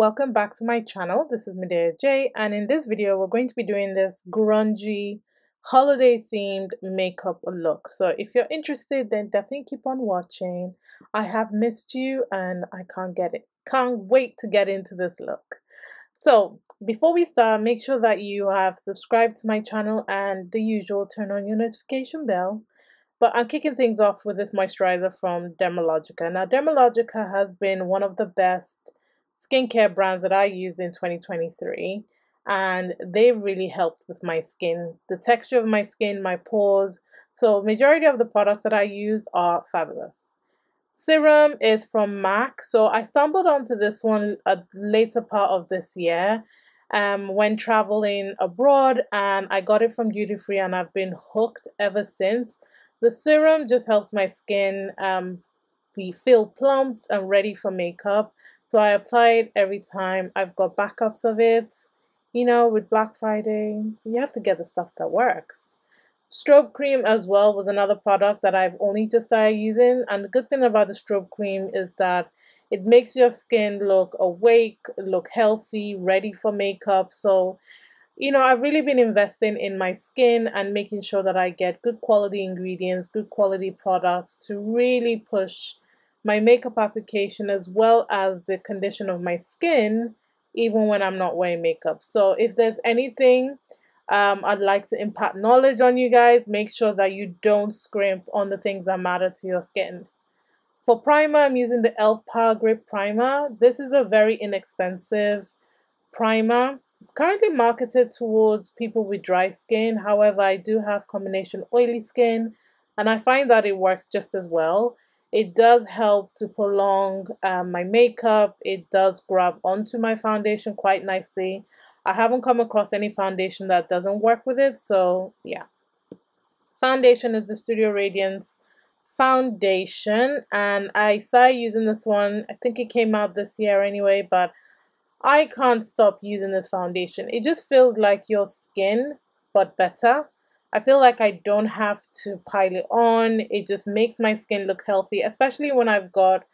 welcome back to my channel. This is Medea J, and in this video we're going to be doing this grungy holiday themed makeup look. So if you're interested, then definitely keep on watching. I have missed you and I can't wait to get into this look. So before we start, make sure that you have subscribed to my channel and the usual, turn on your notification bell. But I'm kicking things off with this moisturizer from Dermalogica. Now, Dermalogica has been one of the best skincare brands that I used in 2023, and they really helped with my skin, the texture of my skin, my pores. So majority of the products that I used are fabulous. Serum is from MAC. So I stumbled onto this one a later part of this year when traveling abroad, and I got it from duty free and I've been hooked ever since. The serum just helps my skin feel plumped and ready for makeup. So I apply it every time. I've got backups of it. You know, with Black Friday, you have to get the stuff that works. Strobe cream as well was another product that I've only just started using, and the good thing about the strobe cream is that it makes your skin look awake, look healthy, ready for makeup. So you know, I've really been investing in my skin and making sure that I get good quality ingredients, good quality products to really push my makeup application as well as the condition of my skin, even when I'm not wearing makeup. So if there's anything I'd like to impart knowledge on you guys, make sure that you don't scrimp on the things that matter to your skin. For primer, I'm using the e.l.f. Power Grip Primer. This is a very inexpensive primer. It's currently marketed towards people with dry skin. However, I do have combination oily skin, and I find that it works just as well. It does help to prolong my makeup. It does grab onto my foundation quite nicely. I haven't come across any foundation that doesn't work with it, so yeah. Foundation is the Studio Radiance foundation, and I started using this one. I think it came out this year anyway, but I can't stop using this foundation. It just feels like your skin, but better. I feel like I don't have to pile it on. It just makes my skin look healthy, especially when I've got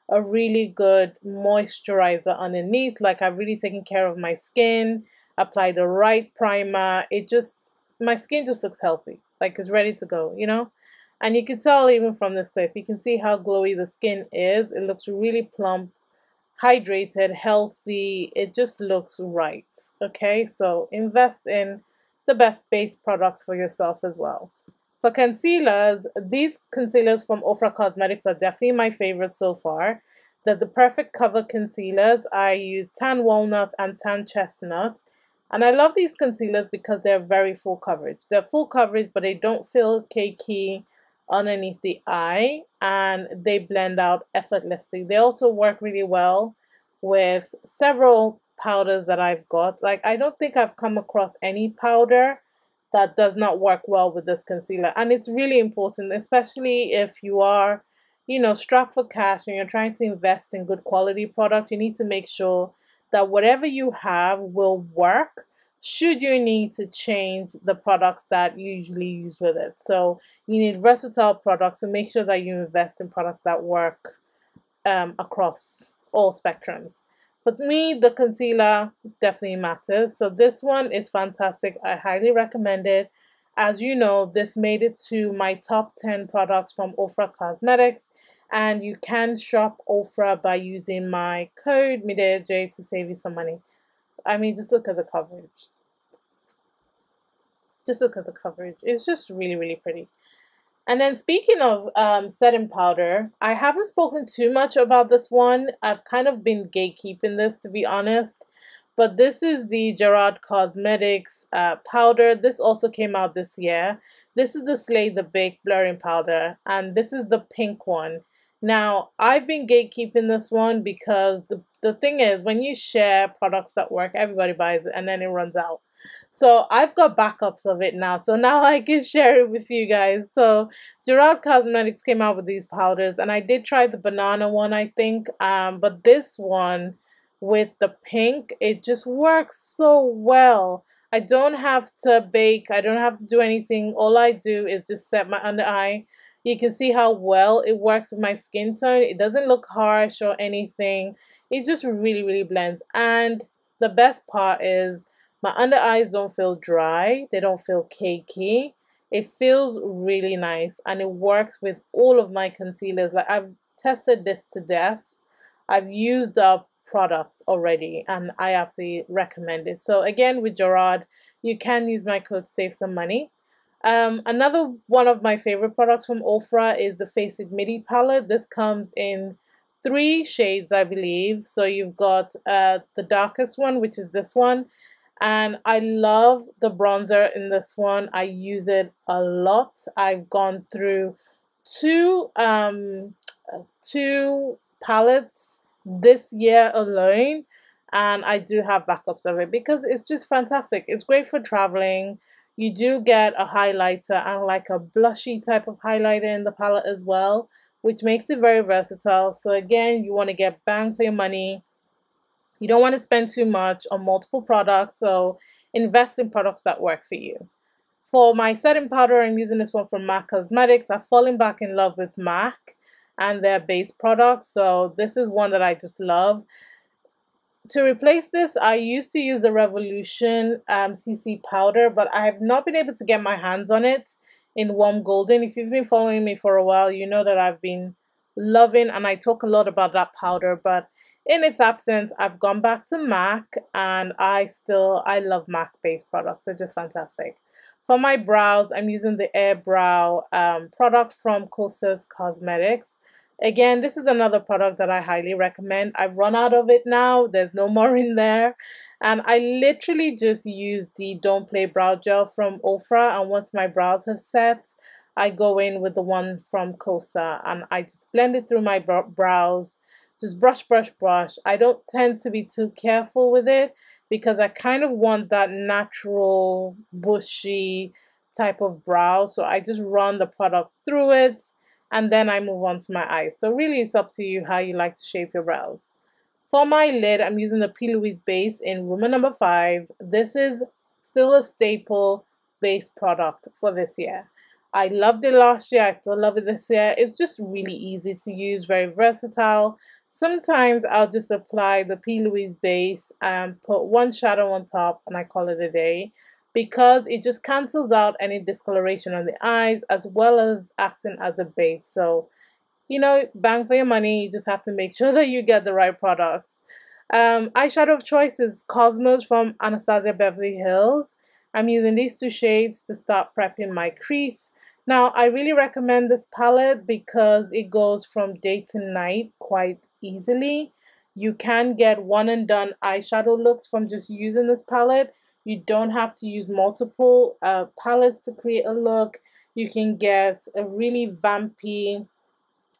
a really good moisturizer underneath. Like I've really taken care of my skin, apply the right primer. My skin just looks healthy, like it's ready to go, you know? And you can tell even from this clip, you can see how glowy the skin is. It looks really plump, hydrated, healthy. It just looks right. Okay, so invest in the best base products for yourself as well. For concealers, these concealers from Ofra Cosmetics are definitely my favorite so far. They're the perfect cover concealers. I use tan walnut and tan chestnut, and I love these concealers because they're very full coverage. They're full coverage, but they don't feel cakey underneath the eye, and they blend out effortlessly. They also work really well with several powders that I've got. Like I don't think I've come across any powder that does not work well with this concealer, and it's really important, especially if you are, you know, strapped for cash and you're trying to invest in good quality products. You need to make sure that whatever you have will work should you need to change the products that you usually use with it. So you need versatile products, so make sure that you invest in products that work across all spectrums. For me, the concealer definitely matters. So this one is fantastic. I highly recommend it. As you know, this made it to my top 10 products from Ofra Cosmetics, and you can shop Ofra by using my code MEDEAJ to save you some money. I mean, just look at the coverage. Just look at the coverage. It's just really, really pretty. And then speaking of setting powder, I haven't spoken too much about this one. I've kind of been gatekeeping this, to be honest. But this is the Gerard Cosmetics powder. This also came out this year. This is the Slay the Bake blurring powder, and this is the pink one. Now, I've been gatekeeping this one because the thing is, when you share products that work, everybody buys it and then it runs out. So I've got backups of it now. So now I can share it with you guys. So Gerard Cosmetics came out with these powders, and I did try the banana one, I think. But this one with the pink, it just works so well. I don't have to bake. I don't have to do anything. All I do is just set my under eye. You can see how well it works with my skin tone. It doesn't look harsh or anything. It just really blends. And the best part is my under eyes don't feel dry, they don't feel cakey. It feels really nice and it works with all of my concealers. Like, I've tested this to death. I've used up products already and I absolutely recommend it. So again, with Gerard, you can use my code to save some money. Another one of my favorite products from Ofra is the Face It Midi palette. This comes in 3 shades, I believe. So you've got the darkest one, which is this one. And I love the bronzer in this one. I use it a lot. I've gone through two two palettes this year alone, and I do have backups of it because it's just fantastic. It's great for traveling. You do get a highlighter and like a blushy type of highlighter in the palette as well, which makes it very versatile. So again, you want to get bang for your money. You don't want to spend too much on multiple products, so invest in products that work for you. For my setting powder, I'm using this one from MAC Cosmetics. I've fallen back in love with MAC and their base products, so this is one that I just love. To replace this, I used to use the Revolution CC powder, but I have not been able to get my hands on it in Warm Golden. If you've been following me for a while, you know that I've been loving, and I talk a lot about that powder, but in its absence, I've gone back to MAC, and I love MAC based products. They're just fantastic. For my brows, I'm using the Air Brow product from Kosas Cosmetics. Again, this is another product that I highly recommend. I've run out of it now. There's no more in there. And I literally just use the Don't Play Brow Gel from Ofra. And once my brows have set, I go in with the one from Kosa. And I just blend it through my brows. Just brush. I don't tend to be too careful with it because I kind of want that natural, bushy type of brow. So I just run the product through it and then I move on to my eyes. So really it's up to you how you like to shape your brows. For my lid, I'm using the P. Louise base in Woman Number 5. This is still a staple base product for this year. I loved it last year. I still love it this year. It's just really easy to use, very versatile. Sometimes I'll just apply the P. Louise base and put one shadow on top and I call it a day, because it just cancels out any discoloration on the eyes as well as acting as a base. So, you know, bang for your money. You just have to make sure that you get the right products. Eyeshadow of choice is Cosmos from Anastasia Beverly Hills. I'm using these 2 shades to start prepping my crease. Now, I really recommend this palette because it goes from day to night quite easily. You can get one and done eyeshadow looks from just using this palette. You don't have to use multiple palettes to create a look. You can get a really vampy,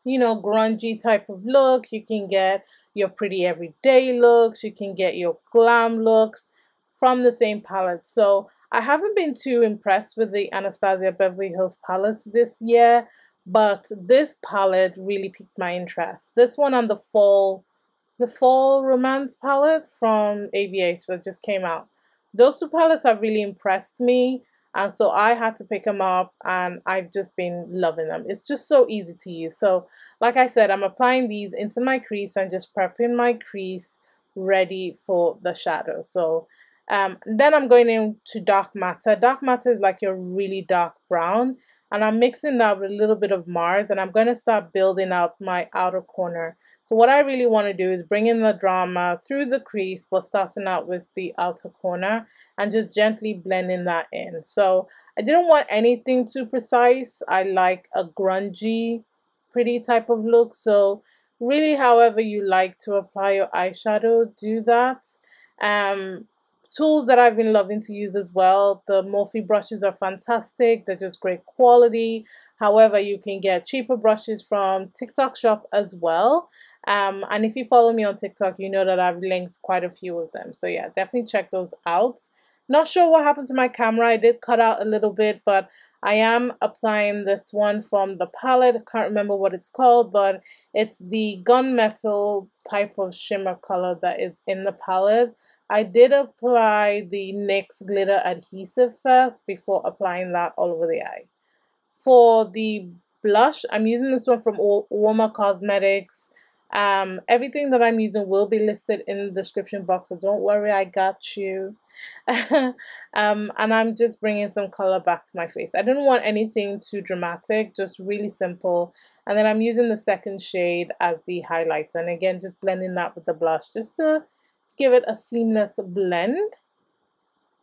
you know, grungy type of look. You can get your pretty everyday looks. You can get your glam looks from the same palette. So I haven't been too impressed with the Anastasia Beverly Hills palettes this year, but this palette really piqued my interest. This one on the fall romance palette from ABH that just came out. Those 2 palettes have really impressed me, and so I had to pick them up and I've just been loving them. It's just so easy to use. So like I said, I'm applying these into my crease and just prepping my crease ready for the shadow. So then I'm going into dark matter. Dark matter is like your really dark brown, and I'm mixing that with a little bit of Mars, and I'm going to start building out my outer corner. So what I really want to do is bring in the drama through the crease, but starting out with the outer corner and just gently blending that in. So I didn't want anything too precise. I like a grungy, pretty type of look. So really, however you like to apply your eyeshadow, do that. Tools that I've been loving to use as well. The Morphe brushes are fantastic. They're just great quality. However, you can get cheaper brushes from TikTok shop as well. And if you follow me on TikTok, you know that I've linked quite a few of them. So yeah, definitely check those out. Not sure what happened to my camera. I did cut out a little bit, but I am applying this one from the palette. I can't remember what it's called, but it's the gunmetal type of shimmer color that is in the palette. I did apply the NYX glitter adhesive first before applying that all over the eye. For the blush, I'm using this one from Warmer Cosmetics. Everything that I'm using will be listed in the description box, so don't worry, I got you. And I'm just bringing some color back to my face. I didn't want anything too dramatic, just really simple. And then I'm using the second shade as the highlighter, and again just blending that with the blush just to give it a seamless blend.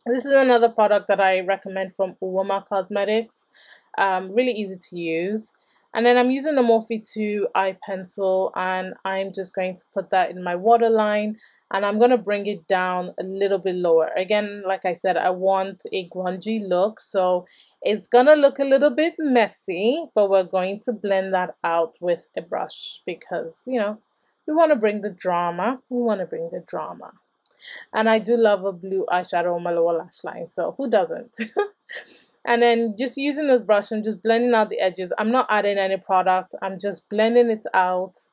This is another product that I recommend from Morphe Cosmetics. Really easy to use. And then I'm using the Morphe 2 eye pencil, and I'm just going to put that in my waterline, and I'm going to bring it down a little bit lower. Again, like I said, I want a grungy look, so it's going to look a little bit messy, but we're going to blend that out with a brush because, you know, we want to bring the drama. We want to bring the drama. And I do love a blue eyeshadow on my lower lash line, so who doesn't? And then just using this brush and just blending out the edges. I'm not adding any product. I'm just blending it out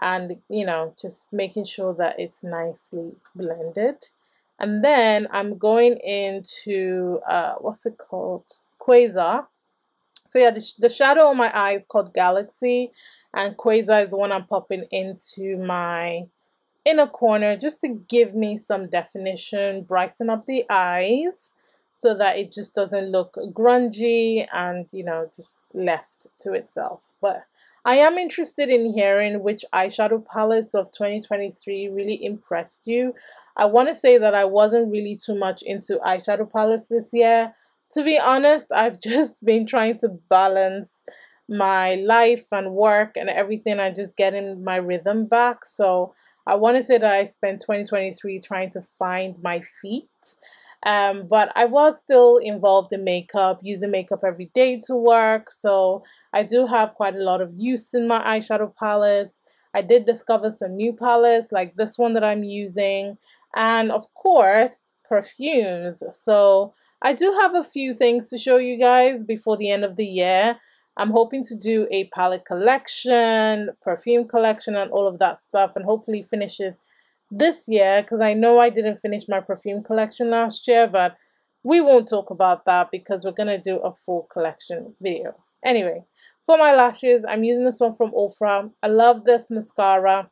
and, you know, just making sure that it's nicely blended. And then I'm going into, what's it called? Quasar. So yeah, the shadow on my eye is called Galaxy, and Quasar is the one I'm popping into my inner corner just to give me some definition, brighten up the eyes so that it just doesn't look grungy and, you know, just left to itself. But I am interested in hearing which eyeshadow palettes of 2023 really impressed you. I want to say that I wasn't really too much into eyeshadow palettes this year. To be honest, I've just been trying to balance my life and work and everything and just getting my rhythm back. So I want to say that I spent 2023 trying to find my feet. But I was still involved in makeup, using makeup every day to work. So I do have quite a lot of use in my eyeshadow palettes. I did discover some new palettes like this one that I'm using. And of course, perfumes. So I do have a few things to show you guys before the end of the year. I'm hoping to do a palette collection, perfume collection, and all of that stuff, and hopefully finish it this year, because I know I didn't finish my perfume collection last year, but we won't talk about that because we're going to do a full collection video. Anyway, for my lashes, I'm using this one from Ofra. I love this mascara.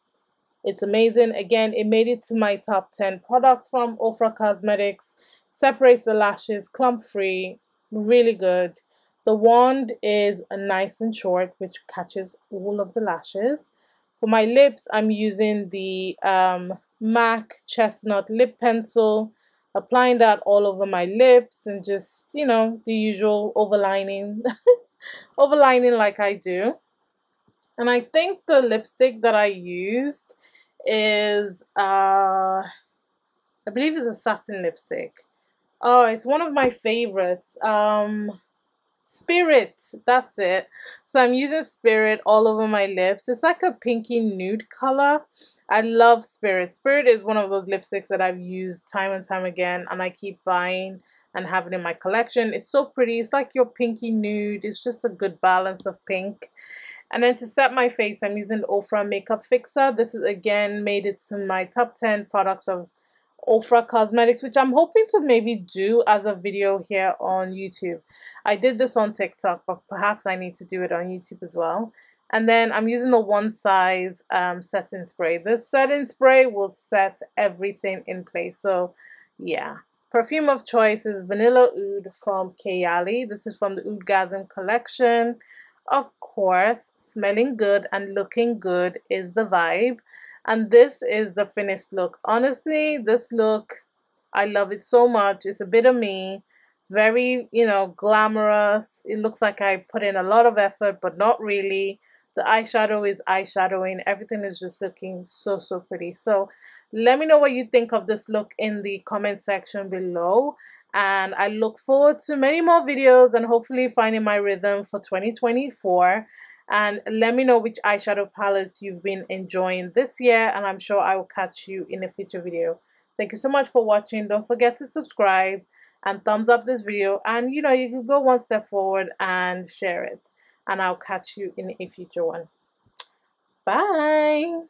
It's amazing. Again, it made it to my top 10 products from Ofra Cosmetics. Separates the lashes, clump free, really good. The wand is nice and short, which catches all of the lashes. For my lips, I'm using the MAC Chestnut Lip Pencil, applying that all over my lips and just, you know, the usual overlining, overlining like I do. And I think the lipstick that I used is, I believe it's a satin lipstick. Oh, it's one of my favorites. Spirit, that's it. So I'm using Spirit all over my lips. It's like a pinky nude color. I love Spirit. Spirit is one of those lipsticks that I've used time and time again, and I keep buying and having in my collection. It's so pretty. It's like your pinky nude. It's just a good balance of pink. And then to set my face, I'm using the Ofra Makeup Fixer. This is again made it to my top 10 products of Ofra Cosmetics, which I'm hoping to maybe do as a video here on YouTube. I did this on TikTok, but perhaps I need to do it on YouTube as well. And then I'm using the One Size setting spray. This setting spray will set everything in place. So yeah. Perfume of choice is Vanilla Oud from Kayali. This is from the Oudgasm collection. Of course, smelling good and looking good is the vibe. And this is the finished look. Honestly, this look, I love it so much. It's a bit of me. Very, you know, glamorous. It looks like I put in a lot of effort, but not really. The eyeshadow is eyeshadowing. Everything is just looking so, so pretty. So let me know what you think of this look in the comment section below. And I look forward to many more videos and hopefully finding my rhythm for 2024. And let me know which eyeshadow palettes you've been enjoying this year, and I'm sure I will catch you in a future video. Thank you so much for watching. Don't forget to subscribe and thumbs up this video, and you know, you can go one step forward and share it, and I'll catch you in a future one. Bye.